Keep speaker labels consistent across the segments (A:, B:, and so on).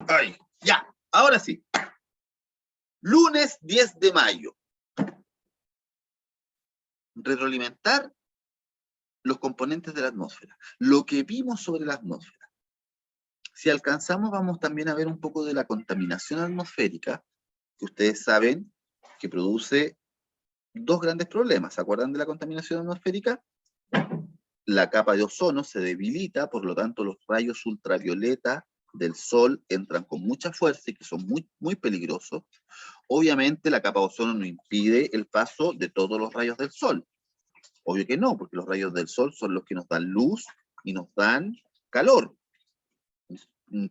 A: Ay, ya, ahora sí. Lunes 10 de mayo. Retroalimentar los componentes de la atmósfera. Lo que vimos sobre la atmósfera. Si alcanzamos, vamos también a ver un poco de la contaminación atmosférica, que ustedes saben que produce dos grandes problemas. ¿Se acuerdan de la contaminación atmosférica? La capa de ozono se debilita, por lo tanto los rayos ultravioleta del sol entran con mucha fuerza y que son muy, muy peligrosos. Obviamente la capa de ozono no impide el paso de todos los rayos del sol. Obvio que no, porque los rayos del sol son los que nos dan luz y nos dan calor.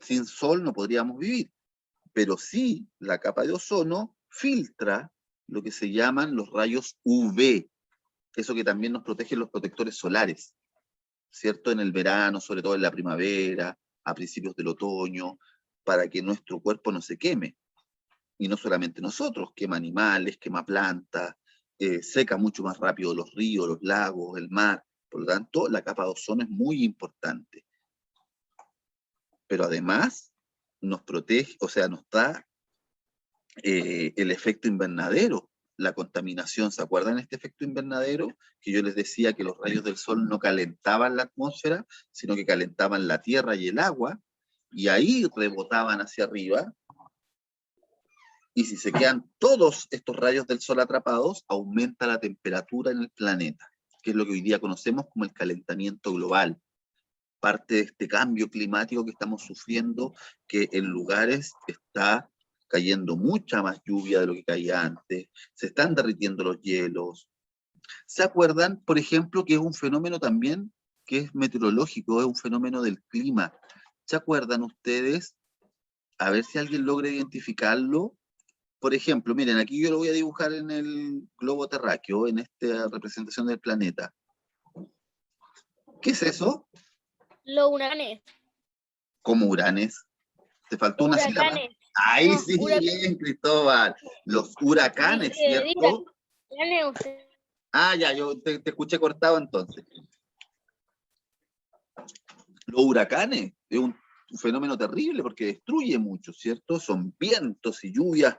A: Sin sol no podríamos vivir. Pero sí, la capa de ozono filtra lo que se llaman los rayos UV, eso que también nos protegen los protectores solares, ¿cierto? En el verano, sobre todo en la primavera, a principios del otoño, para que nuestro cuerpo no se queme. Y no solamente nosotros, quema animales, quema plantas, seca mucho más rápido los ríos, los lagos, el mar. Por lo tanto, la capa de ozono es muy importante. Pero además nos protege, o sea, nos da el efecto invernadero, la contaminación. ¿Se acuerdan de este efecto invernadero? Que yo les decía que los rayos del sol no calentaban la atmósfera, sino que calentaban la tierra y el agua, y ahí rebotaban hacia arriba, y si se quedan todos estos rayos del sol atrapados, aumenta la temperatura en el planeta, que es lo que hoy día conocemos como el calentamiento global. Parte de este cambio climático que estamos sufriendo, que en lugares está cayendo mucha más lluvia de lo que caía antes, se están derritiendo los hielos. ¿Se acuerdan, por ejemplo, que es un fenómeno también que es meteorológico, es un fenómeno del clima? ¿Se acuerdan ustedes? A ver si alguien logra identificarlo. Por ejemplo, miren, aquí yo lo voy a dibujar en el globo terráqueo, en esta representación del planeta. ¿Qué es eso?
B: Los huracanes.
A: Como uranes. Te faltó una sílaba. Ahí no, sí, bien, Cristóbal. Los huracanes, ¿cierto? Ah, ya, yo te escuché cortado entonces. Los huracanes es un fenómeno terrible porque destruye mucho, ¿cierto? Son vientos y lluvias,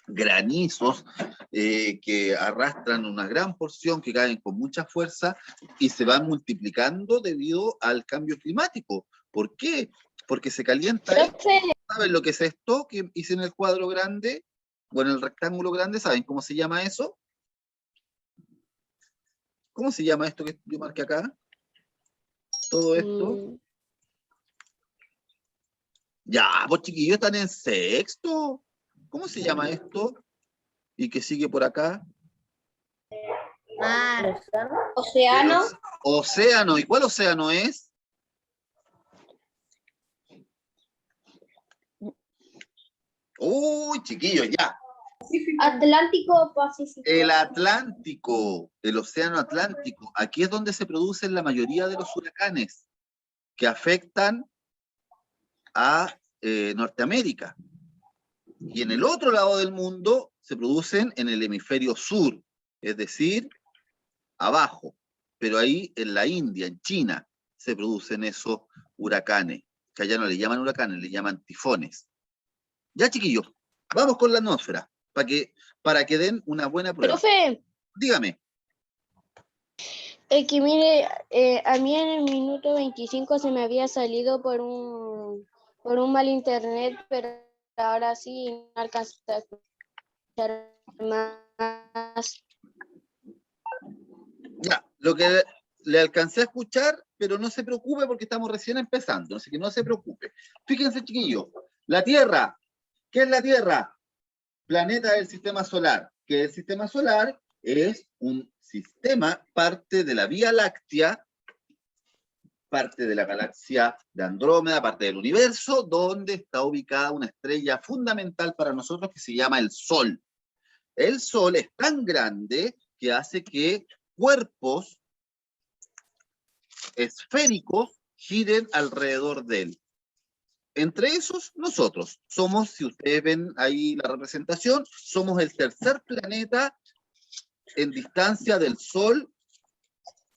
A: granizos que arrastran una gran porción, que caen con mucha fuerza y se van multiplicando debido al cambio climático. ¿Por qué? Porque se calienta. ¿Saben lo que es esto que hice en el cuadro grande o en el rectángulo grande? ¿Saben cómo se llama eso? ¿Cómo se llama esto que yo marqué acá? Todo esto. Ya, pues chiquillos, están en sexto. ¿Cómo se llama esto? ¿Y qué sigue por acá?
B: Mar. Océano.
A: Océano. ¿Y cuál océano es? Uy, chiquillos, ya.
B: Atlántico o Pacífico.
A: El Atlántico, el océano Atlántico. Aquí es donde se producen la mayoría de los huracanes que afectan a Norteamérica. Y en el otro lado del mundo se producen en el hemisferio sur, es decir, abajo. Pero ahí en la India, en China, se producen esos huracanes, que allá no le llaman huracanes, le llaman tifones. Ya, chiquillos, vamos con la atmósfera, para que den una buena prueba.
B: Profe.
A: Dígame.
B: Que mire, a mí en el minuto 25 se me había salido por un mal internet, pero ahora sí no alcanzo a escuchar más.
A: Ya, lo que le alcancé a escuchar, pero no se preocupe porque estamos recién empezando, así que no se preocupe. Fíjense, chiquillos, la Tierra, ¿qué es la Tierra? Planeta del sistema solar. ¿Qué es el sistema solar? Es un sistema, parte de la Vía Láctea, parte de la galaxia de Andrómeda, parte del universo, donde está ubicada una estrella fundamental para nosotros que se llama el Sol. El Sol es tan grande que hace que cuerpos esféricos giren alrededor de él. Entre esos, nosotros somos, si ustedes ven ahí la representación, somos el tercer planeta en distancia del Sol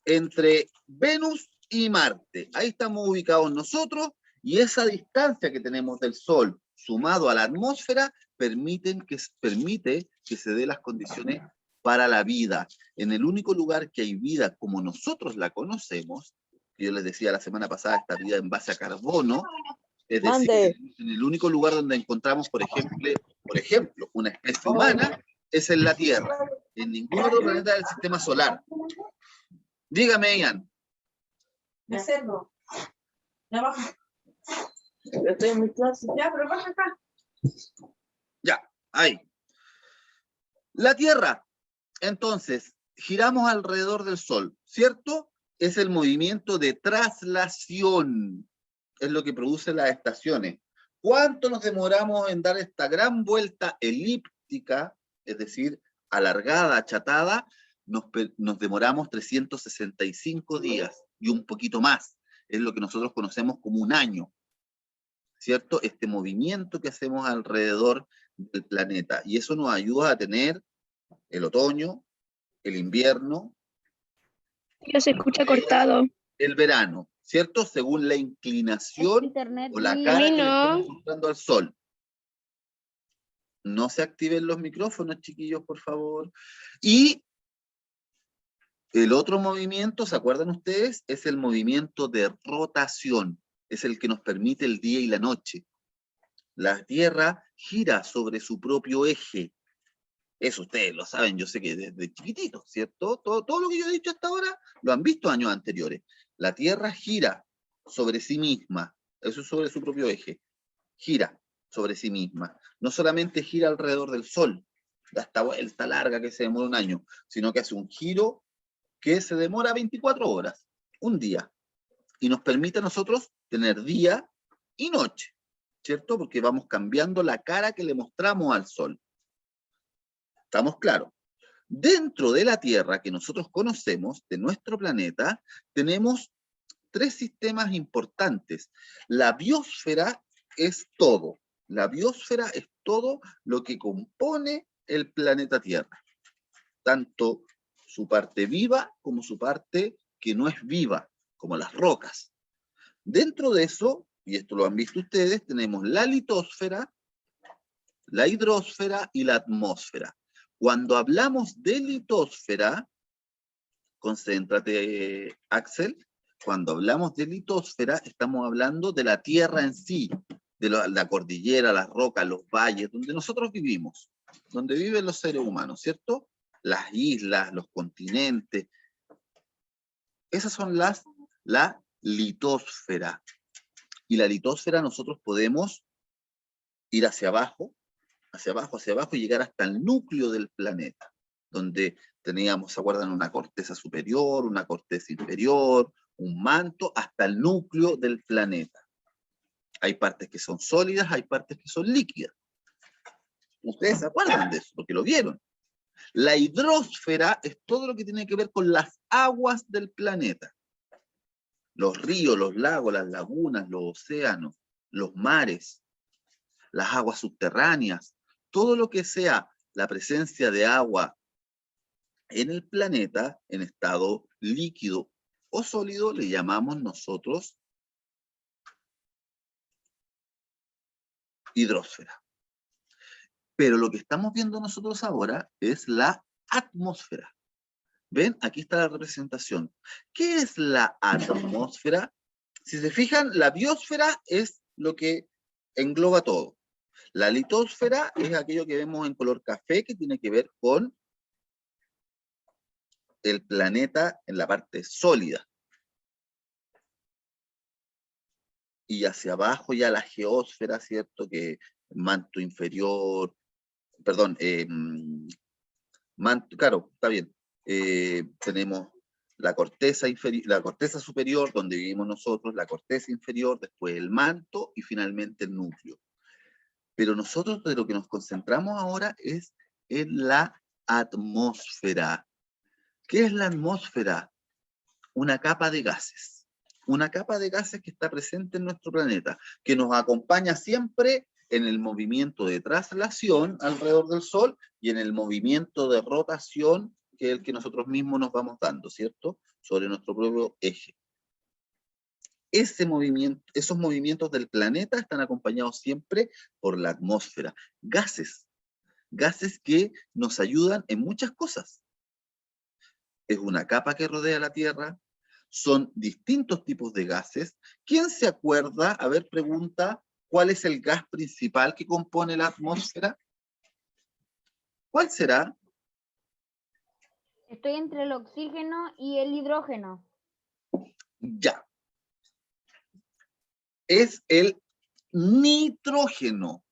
A: entre Venus y Marte. Ahí estamos ubicados nosotros Y esa distancia que tenemos del Sol sumado a la atmósfera permite que se dé las condiciones para la vida. En el único lugar que hay vida como nosotros la conocemos, que yo les decía la semana pasada, esta vida en base a carbono, es decir, en el único lugar donde encontramos, por ejemplo, una especie humana, es en la Tierra, en ningún otro planeta del sistema solar. Dígame, Ian.
C: Me acerco. Ya baja. Yo estoy en mi clase. Ya, pero baja acá.
A: Ya, ahí. La Tierra, entonces, giramos alrededor del Sol, ¿cierto? Es el movimiento de traslación, es lo que produce las estaciones. ¿Cuánto nos demoramos en dar esta gran vuelta elíptica, es decir, alargada, achatada? Nos demoramos 365 días y un poquito más. Es lo que nosotros conocemos como un año, ¿cierto? Este movimiento que hacemos alrededor del planeta. Y eso nos ayuda a tener el otoño, el invierno.
D: Ya se escucha cortado.
A: El verano, ¿cierto? Según la inclinación
B: Internet.
A: o la
B: A
A: cara
B: mí
A: que le
B: no.
A: estamos mostrando al sol. No se activen los micrófonos, chiquillos, por favor. Y el otro movimiento, ¿se acuerdan ustedes? Es el movimiento de rotación. Es el que nos permite el día y la noche. La Tierra gira sobre su propio eje. Eso ustedes lo saben, yo sé que desde chiquititos, ¿cierto? Todo lo que yo he dicho hasta ahora lo han visto años anteriores. La Tierra gira sobre sí misma, eso es sobre su propio eje. Gira sobre sí misma. No solamente gira alrededor del Sol, da esta vuelta larga que se demora un año, sino que hace un giro que se demora 24 horas, un día. Y nos permite a nosotros tener día y noche, ¿cierto? Porque vamos cambiando la cara que le mostramos al Sol. ¿Estamos claros? Dentro de la Tierra que nosotros conocemos, de nuestro planeta, tenemos tres sistemas importantes. La biosfera es todo. La biosfera es todo lo que compone el planeta Tierra. Tanto su parte viva como su parte que no es viva, como las rocas. Dentro de eso, y esto lo han visto ustedes, tenemos la litosfera, la hidrosfera y la atmósfera. Cuando hablamos de litosfera, concéntrate, Axel, cuando hablamos de litosfera, estamos hablando de la Tierra en sí, de la cordillera, las rocas, los valles, donde nosotros vivimos, donde viven los seres humanos, ¿cierto? Las islas, los continentes. Esas son la litosfera. Y la litosfera nosotros podemos ir hacia abajo, y llegar hasta el núcleo del planeta, donde teníamos, ¿se acuerdan? Una corteza superior, una corteza inferior, un manto, hasta el núcleo del planeta. Hay partes que son sólidas, hay partes que son líquidas. Ustedes se acuerdan de eso, porque lo vieron. La hidrosfera es todo lo que tiene que ver con las aguas del planeta. Los ríos, los lagos, las lagunas, los océanos, los mares, las aguas subterráneas, todo lo que sea la presencia de agua en el planeta, en estado líquido o sólido, le llamamos nosotros hidrosfera. Pero lo que estamos viendo nosotros ahora es la atmósfera. ¿Ven? Aquí está la representación. ¿Qué es la atmósfera? Si se fijan, la biosfera es lo que engloba todo. La litosfera es aquello que vemos en color café, que tiene que ver con el planeta en la parte sólida. Y hacia abajo ya la geósfera, ¿cierto? Que manto inferior, perdón, manto, claro, está bien. Tenemos la corteza superior, donde vivimos nosotros, la corteza inferior, después el manto y finalmente el núcleo. Pero nosotros de lo que nos concentramos ahora es en la atmósfera. ¿Qué es la atmósfera? Una capa de gases. Una capa de gases que está presente en nuestro planeta, que nos acompaña siempre en el movimiento de traslación alrededor del Sol y en el movimiento de rotación, que es el que nosotros mismos nos vamos dando, ¿cierto? Sobre nuestro propio eje. esos movimientos del planeta están acompañados siempre por la atmósfera. Gases que nos ayudan en muchas cosas. Es una capa que rodea la Tierra, son distintos tipos de gases. ¿Quién se acuerda? A ver, pregunta, ¿cuál es el gas principal que compone la atmósfera? ¿Cuál será?
E: Estoy entre el oxígeno y el hidrógeno.
A: Ya. Es el nitrógeno.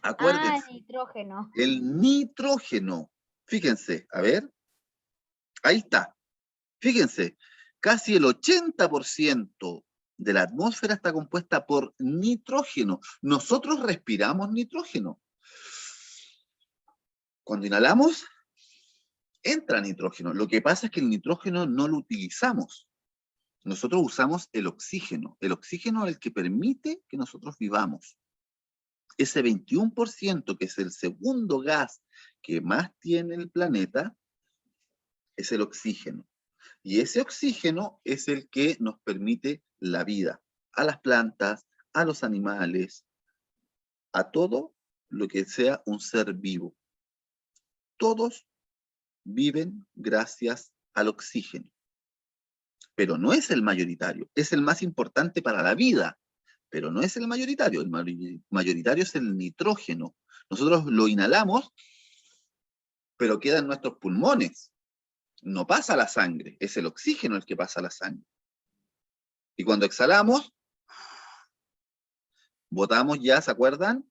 A: Acuérdense.
E: Ah, nitrógeno.
A: El nitrógeno. Fíjense, a ver. Ahí está. Fíjense, casi el 80% de la atmósfera está compuesta por nitrógeno. Nosotros respiramos nitrógeno. Cuando inhalamos, entra nitrógeno. Lo que pasa es que el nitrógeno no lo utilizamos. Nosotros usamos el oxígeno. El oxígeno es el que permite que nosotros vivamos. Ese 21%, que es el segundo gas que más tiene el planeta, es el oxígeno. Y ese oxígeno es el que nos permite la vida. A las plantas, a los animales, a todo lo que sea un ser vivo. Todos viven gracias al oxígeno. Pero no es el mayoritario, es el más importante para la vida, pero no es el mayoritario. El mayoritario es el nitrógeno. Nosotros lo inhalamos, pero queda en nuestros pulmones. No pasa a la sangre, es el oxígeno el que pasa a la sangre. Y cuando exhalamos, botamos ya, ¿se acuerdan?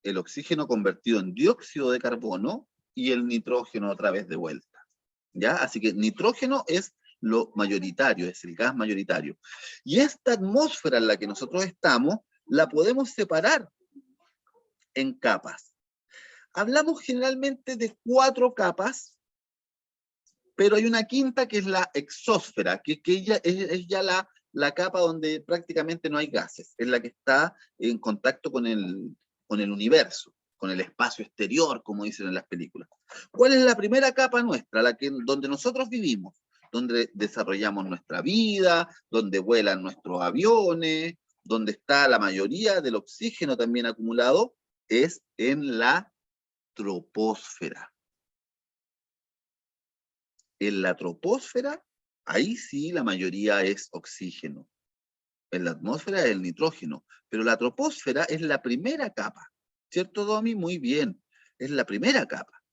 A: El oxígeno convertido en dióxido de carbono y el nitrógeno otra vez de vuelta. ¿Ya? Así que nitrógeno es lo mayoritario, es el gas mayoritario. Y esta atmósfera en la que nosotros estamos, la podemos separar en capas. Hablamos generalmente de 4 capas, pero hay una quinta que es la exósfera, que es ya la capa donde prácticamente no hay gases, es la que está en contacto con el universo, con el espacio exterior, como dicen en las películas. ¿Cuál es la primera capa nuestra? Donde nosotros vivimos, donde desarrollamos nuestra vida, donde vuelan nuestros aviones, donde está la mayoría del oxígeno también acumulado, es en la troposfera. En la troposfera, ahí sí la mayoría es oxígeno. En la atmósfera es el nitrógeno, pero la troposfera es la primera capa. ¿Cierto, Domi? Muy bien. Es la primera capa.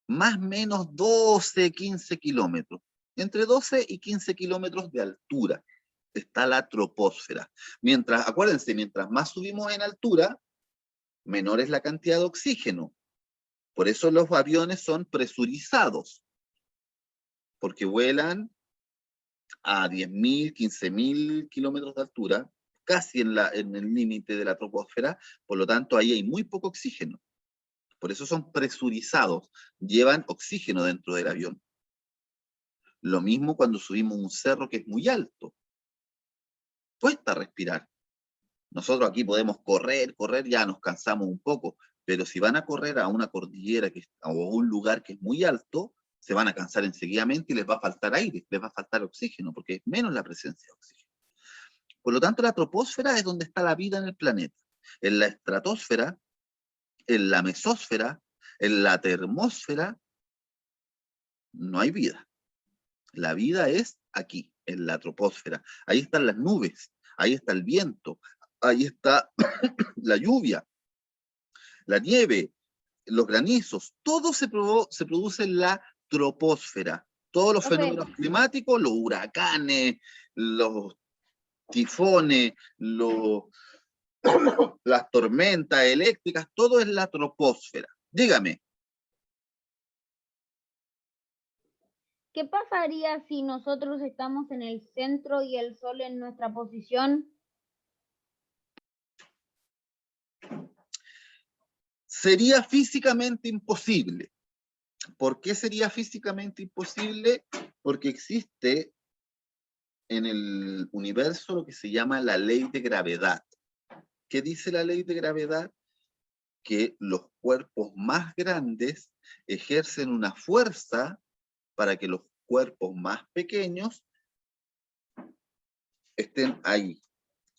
A: Más o menos 12, 15 kilómetros. Entre 12 y 15 kilómetros de altura está la troposfera. Acuérdense, mientras más subimos en altura, menor es la cantidad de oxígeno. Por eso los aviones son presurizados, porque vuelan a 10.000, 15.000 kilómetros de altura, casi en el límite de la troposfera, por lo tanto ahí hay muy poco oxígeno. Por eso son presurizados, llevan oxígeno dentro del avión. Lo mismo cuando subimos un cerro que es muy alto. Cuesta respirar. Nosotros aquí podemos correr, ya nos cansamos un poco, pero si van a correr a una cordillera o a un lugar que es muy alto, se van a cansar enseguidamente y les va a faltar aire, les va a faltar oxígeno, porque es menos la presencia de oxígeno. Por lo tanto, la troposfera es donde está la vida en el planeta. En la estratosfera, en la mesósfera, en la termósfera, no hay vida. La vida es aquí, en la troposfera. Ahí están las nubes, ahí está el viento, ahí está la lluvia, la nieve, los granizos, todo se produce en la troposfera. Todos los fenómenos climáticos, los huracanes, los tifones, las tormentas eléctricas, todo es la troposfera. Dígame.
E: ¿Qué pasaría si nosotros estamos en el centro y el Sol en nuestra posición?
A: Sería físicamente imposible. ¿Por qué sería físicamente imposible? Porque existe en el universo lo que se llama la ley de gravedad. ¿Qué dice la ley de gravedad? Que los cuerpos más grandes ejercen una fuerza para que los cuerpos más pequeños estén ahí,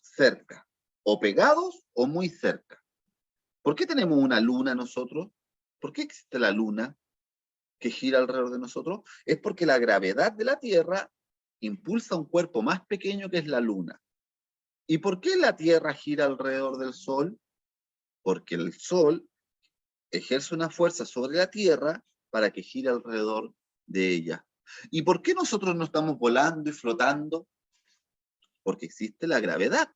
A: cerca, o pegados o muy cerca. ¿Por qué tenemos una luna nosotros? ¿Por qué existe la luna que gira alrededor de nosotros? Es porque la gravedad de la Tierra impulsa un cuerpo más pequeño que es la luna. ¿Y por qué la Tierra gira alrededor del Sol? Porque el Sol ejerce una fuerza sobre la Tierra para que gire alrededor de ella. ¿Y por qué nosotros no estamos volando y flotando? Porque existe la gravedad.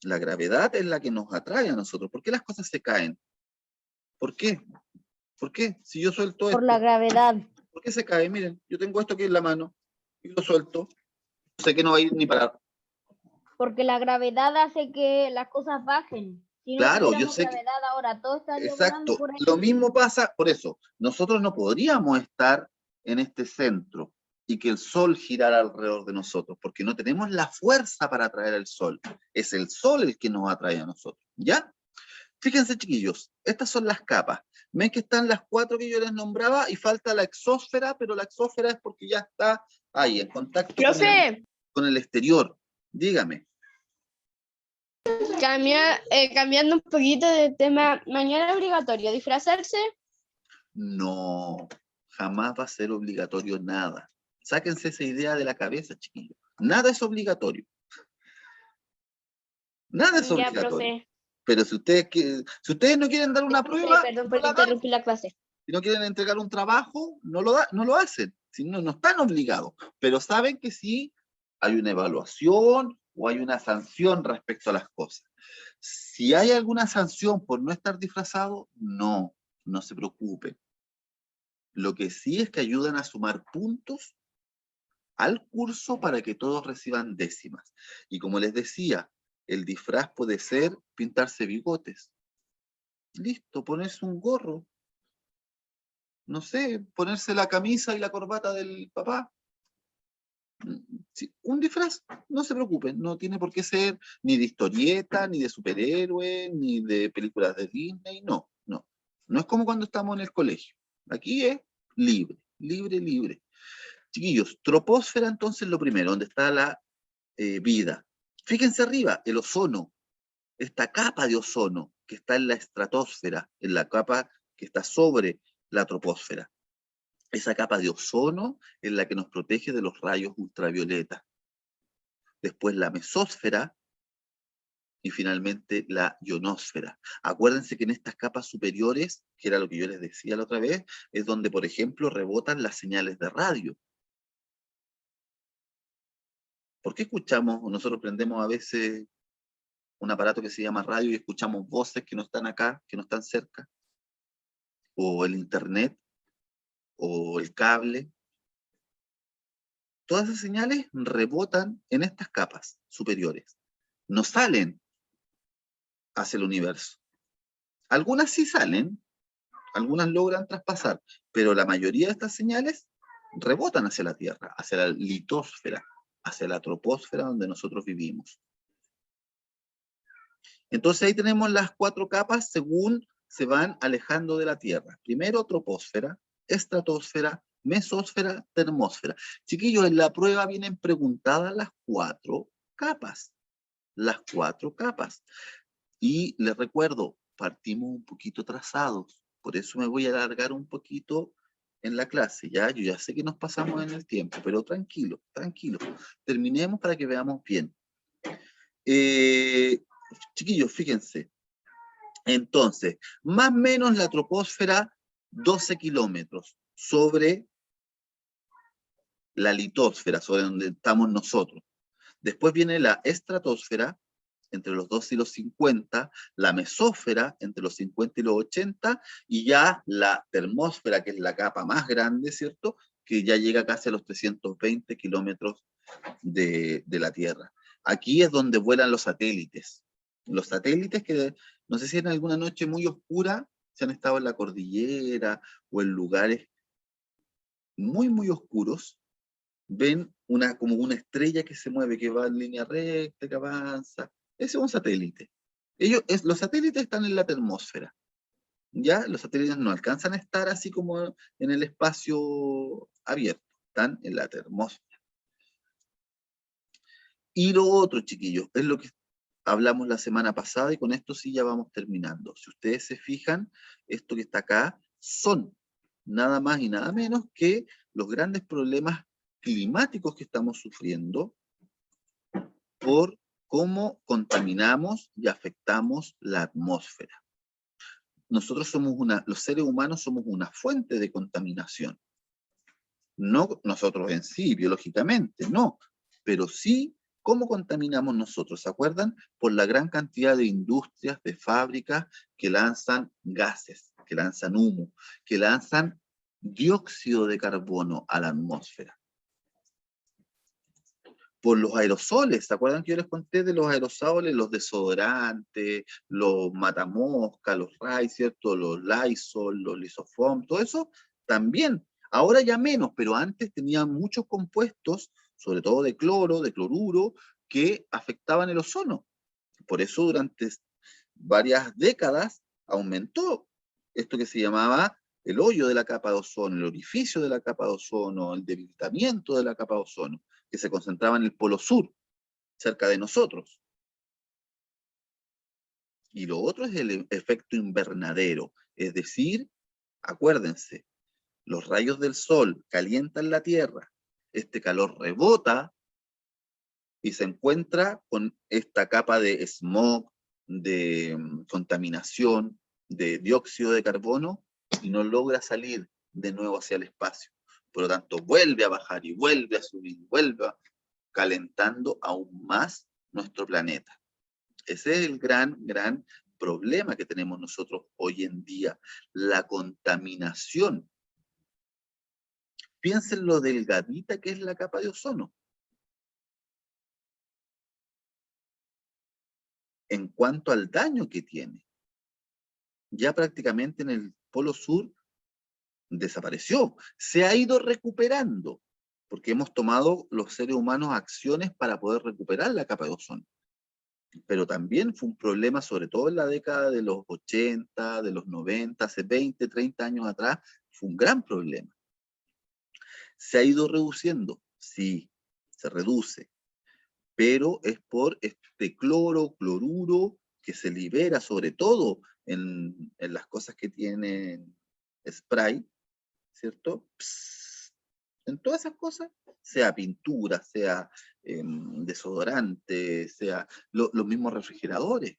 A: La gravedad es la que nos atrae a nosotros. ¿Por qué las cosas se caen? ¿Por qué? ¿Por qué? Si yo suelto
E: Por la
A: esto,
E: gravedad.
A: ¿por qué se cae? Miren, yo tengo esto aquí en la mano y lo suelto. Sé que no va a ir ni para...
E: Porque la gravedad hace que las cosas bajen. Si no
A: Claro, yo
E: tuviéramos
A: sé que...
E: gravedad ahora, todo estaría volando
A: Exacto.
E: por ahí.
A: Lo mismo pasa, por eso, nosotros no podríamos estar en este centro y que el Sol girara alrededor de nosotros, porque no tenemos la fuerza para atraer al Sol. Es el Sol el que nos atrae a nosotros, ¿ya? Fíjense, chiquillos, estas son las capas. Ven que están las 4 que yo les nombraba y falta la exósfera, pero la exósfera es porque ya está ahí, en contacto
B: Profe,
A: con el exterior. Dígame.
B: cambiando un poquito de tema, mañana es obligatorio disfrazarse.
A: No, jamás va a ser obligatorio nada. Sáquense esa idea de la cabeza, chiquillos. Nada es obligatorio. Nada es
B: Ya,
A: obligatorio.
B: profe.
A: Pero si ustedes no quieren dar una prueba,
B: Perdón
A: no
B: por
A: la dan.
B: interrumpir la clase.
A: Si no quieren entregar un trabajo, no lo hacen. Si no, no están obligados. Pero saben que sí hay una evaluación o hay una sanción respecto a las cosas. Si hay alguna sanción por no estar disfrazado, no se preocupen. Lo que sí es que ayudan a sumar puntos al curso para que todos reciban décimas. Y como les decía, el disfraz puede ser pintarse bigotes. Listo, ponerse un gorro. No sé, ponerse la camisa y la corbata del papá. Sí, un disfraz, no se preocupen, no tiene por qué ser ni de historieta, ni de superhéroe, ni de películas de Disney, no. No es como cuando estamos en el colegio. Aquí es libre, libre, libre. Chiquillos, troposfera entonces lo primero, donde está la vida. Fíjense arriba, el ozono, esta capa de ozono que está en la estratosfera, en la capa que está sobre la troposfera. Esa capa de ozono es la que nos protege de los rayos ultravioleta. Después la mesósfera y finalmente la ionosfera. Acuérdense que en estas capas superiores, que era lo que yo les decía la otra vez, es donde, por ejemplo, rebotan las señales de radio. ¿Por qué escuchamos, nosotros prendemos a veces un aparato que se llama radio y escuchamos voces que no están acá, que no están cerca? O el internet, o el cable. Todas esas señales rebotan en estas capas superiores. No salen hacia el universo. Algunas sí salen, algunas logran traspasar, pero la mayoría de estas señales rebotan hacia la Tierra, hacia la litosfera, hacia la troposfera donde nosotros vivimos. Entonces ahí tenemos las 4 capas según se van alejando de la Tierra. Primero troposfera, estratosfera, mesósfera, termósfera. Chiquillos, en la prueba vienen preguntadas las 4 capas. Las 4 capas. Y les recuerdo, partimos un poquito atrasados. Por eso me voy a alargar un poquito en la clase. Ya, yo ya sé que nos pasamos en el tiempo, pero tranquilo, tranquilo. Terminemos para que veamos bien. Chiquillos, fíjense. Entonces, más o menos la troposfera, 12 kilómetros sobre la litosfera, sobre donde estamos nosotros. Después viene la estratosfera, entre los 12 y los 50, la mesósfera, entre los 50 y los 80, y ya la termósfera, que es la capa más grande, ¿cierto? Que ya llega casi a los 320 kilómetros de la Tierra. Aquí es donde vuelan los satélites. Los satélites que, no sé si en alguna noche muy oscura, se han estado en la cordillera o en lugares muy, muy oscuros, ven como una estrella que se mueve, que va en línea recta, que avanza. Ese es un satélite. Los satélites están en la termósfera. ¿Ya? Los satélites no alcanzan a estar así como en el espacio abierto. Están en la termósfera. Y lo otro, chiquillos, es lo que hablamos la semana pasada y con esto sí ya vamos terminando. Si ustedes se fijan, esto que está acá son nada más y nada menos que los grandes problemas climáticos que estamos sufriendo por cómo contaminamos y afectamos la atmósfera. Nosotros somos los seres humanos somos una fuente de contaminación. No nosotros en sí, biológicamente, no, pero sí cómo contaminamos nosotros, ¿se acuerdan? Por la gran cantidad de industrias, de fábricas que lanzan gases, que lanzan humo, que lanzan dióxido de carbono a la atmósfera. Por los aerosoles, ¿se acuerdan que yo les conté de los aerosoles, los desodorantes, los matamoscas, los Ray, ¿cierto? Los Lysol, los Lisoform, todo eso también. Ahora ya menos, pero antes tenían muchos compuestos, sobre todo de cloro, de cloruro, que afectaban el ozono. Por eso durante varias décadas aumentó esto que se llamaba el hoyo de la capa de ozono, el orificio de la capa de ozono, el debilitamiento de la capa de ozono, que se concentraba en el polo sur, cerca de nosotros. Y lo otro es el efecto invernadero, es decir, acuérdense, los rayos del sol calientan la Tierra, este calor rebota y se encuentra con esta capa de smog, de contaminación, de dióxido de carbono, y no logra salir de nuevo hacia el espacio. Por lo tanto, vuelve a bajar y vuelve a subir, calentando aún más nuestro planeta. Ese es el gran problema que tenemos nosotros hoy en día, la contaminación. Piensen lo delgadita que es la capa de ozono. En cuanto al daño que tiene. Ya prácticamente en el polo sur desapareció. Se ha ido recuperando, porque hemos tomado los seres humanos acciones para poder recuperar la capa de ozono. Pero también fue un problema, sobre todo en la década de los 80, de los 90, hace 20, 30 años atrás, fue un gran problema. ¿Se ha ido reduciendo? Sí, se reduce, pero es por este cloro, cloruro, que se libera sobre todo en las cosas que tienen spray, ¿cierto? Psst. En todas esas cosas, sea pintura, sea desodorante, sea los mismos refrigeradores.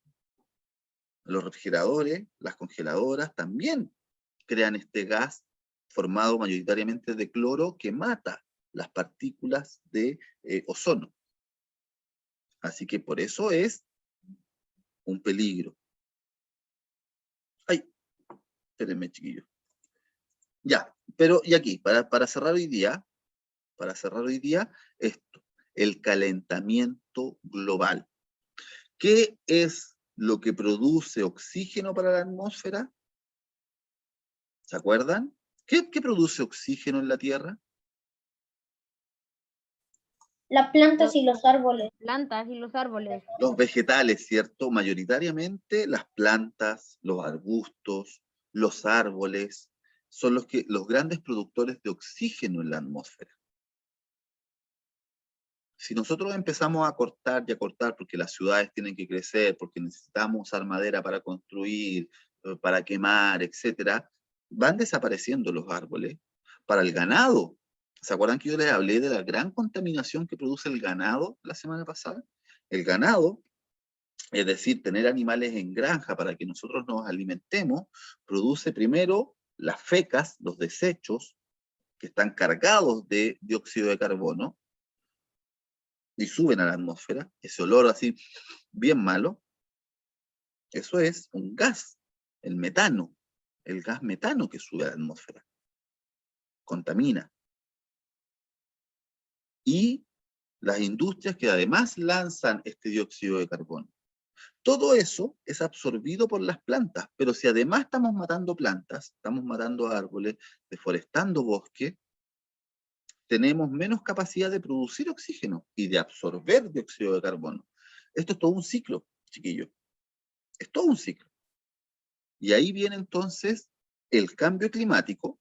A: Los refrigeradores, las congeladoras también crean este gas formado mayoritariamente de cloro que mata las partículas de ozono. Así que por eso es un peligro. Ay, espérenme, chiquillos. Ya, pero y aquí, para cerrar hoy día, esto, el calentamiento global. ¿Qué es lo que produce oxígeno para la atmósfera? ¿Se acuerdan? ¿Qué produce oxígeno en la Tierra?
B: Las plantas y los árboles.
E: Plantas y los árboles.
A: Los vegetales, ¿cierto? Mayoritariamente las plantas, los arbustos, los árboles, son los grandes productores de oxígeno en la atmósfera. Si nosotros empezamos a cortar y a cortar porque las ciudades tienen que crecer, porque necesitamos usar madera para construir, para quemar, etcétera, van desapareciendo los árboles. Para el ganado, ¿se acuerdan que yo les hablé de la gran contaminación que produce el ganado la semana pasada? El ganado, es decir, tener animales en granja para que nosotros nos alimentemos, produce primero las fecas, los desechos, que están cargados de dióxido de carbono, y suben a la atmósfera, ese olor así bien malo, eso es un gas, el metano, el gas metano que sube a la atmósfera, contamina. Y las industrias que además lanzan este dióxido de carbono. Todo eso es absorbido por las plantas, pero si además estamos matando plantas, estamos matando árboles, deforestando bosques, tenemos menos capacidad de producir oxígeno y de absorber dióxido de carbono. Esto es todo un ciclo, chiquillos. Es todo un ciclo. Y ahí viene entonces el cambio climático,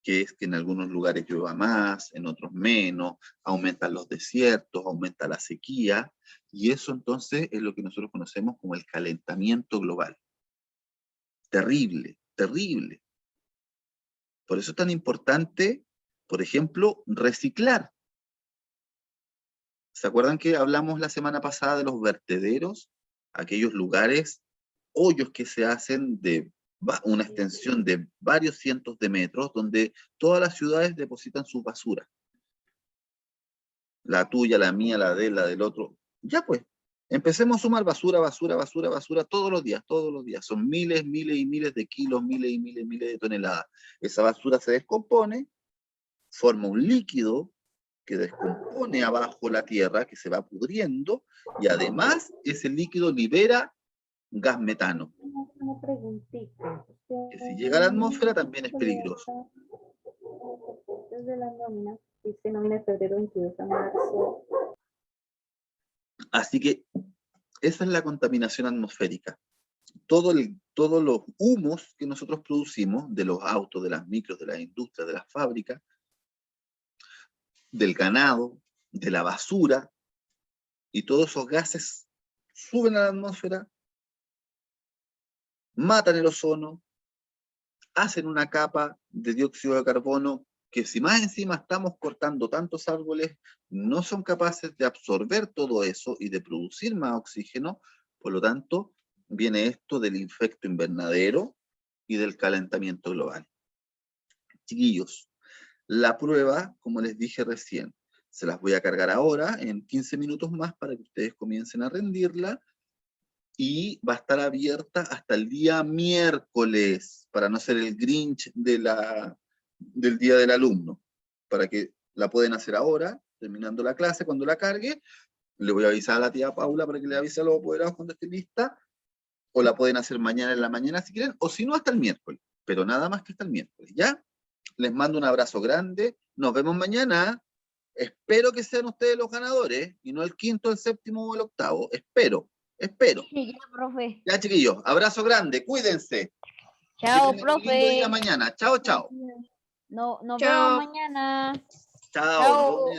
A: que es que en algunos lugares llueva más, en otros menos, aumentan los desiertos, aumenta la sequía, y eso entonces es lo que nosotros conocemos como el calentamiento global. Terrible, terrible. Por eso es tan importante, por ejemplo, reciclar. ¿Se acuerdan que hablamos la semana pasada de los vertederos? Aquellos lugares, hoyos que se hacen de una extensión de varios cientos de metros, donde todas las ciudades depositan sus basuras. La tuya, la mía, la de él, la del otro. Ya pues, empecemos a sumar basura, basura, basura, basura todos los días, todos los días. Son miles, miles y miles de kilos, miles y miles, miles de toneladas. Esa basura se descompone, forma un líquido que descompone abajo la tierra, que se va pudriendo, y además ese líquido libera gas metano,
E: Una preguntita.
A: que si llega a la atmósfera también es peligroso.
E: Desde la nómina, dice nómina de febrero 22 a marzo.
A: Así que esa es la contaminación atmosférica. Todos los humos que nosotros producimos, de los autos, de las micros, de las industrias, de las fábricas, del ganado, de la basura, y todos esos gases suben a la atmósfera, matan el ozono, hacen una capa de dióxido de carbono que si más encima estamos cortando tantos árboles, no son capaces de absorber todo eso y de producir más oxígeno. Por lo tanto, viene esto del efecto invernadero y del calentamiento global. Chiquillos, la prueba, como les dije recién, se las voy a cargar ahora en 15 minutos más para que ustedes comiencen a rendirla, y va a estar abierta hasta el día miércoles, para no ser el Grinch del día del alumno, para que la pueden hacer ahora, terminando la clase, cuando la cargue. Le voy a avisar a la tía Paula para que le avise a los apoderados cuando esté lista, o la pueden hacer mañana en la mañana si quieren, o si no hasta el miércoles, pero nada más que hasta el miércoles, ¿ya? Les mando un abrazo grande, nos vemos mañana. Espero que sean ustedes los ganadores, y no el quinto, el séptimo o el octavo. Espero.
E: Sí, ya, profe.
A: Ya, chiquillos, abrazo grande, cuídense.
E: Chao,
A: Que tengan un lindo día
E: profe.
A: mañana. Chao, chao.
E: No, nos
D: Chao.
E: vemos mañana.
A: Chao.
E: Chao.
A: Nos vemos mañana.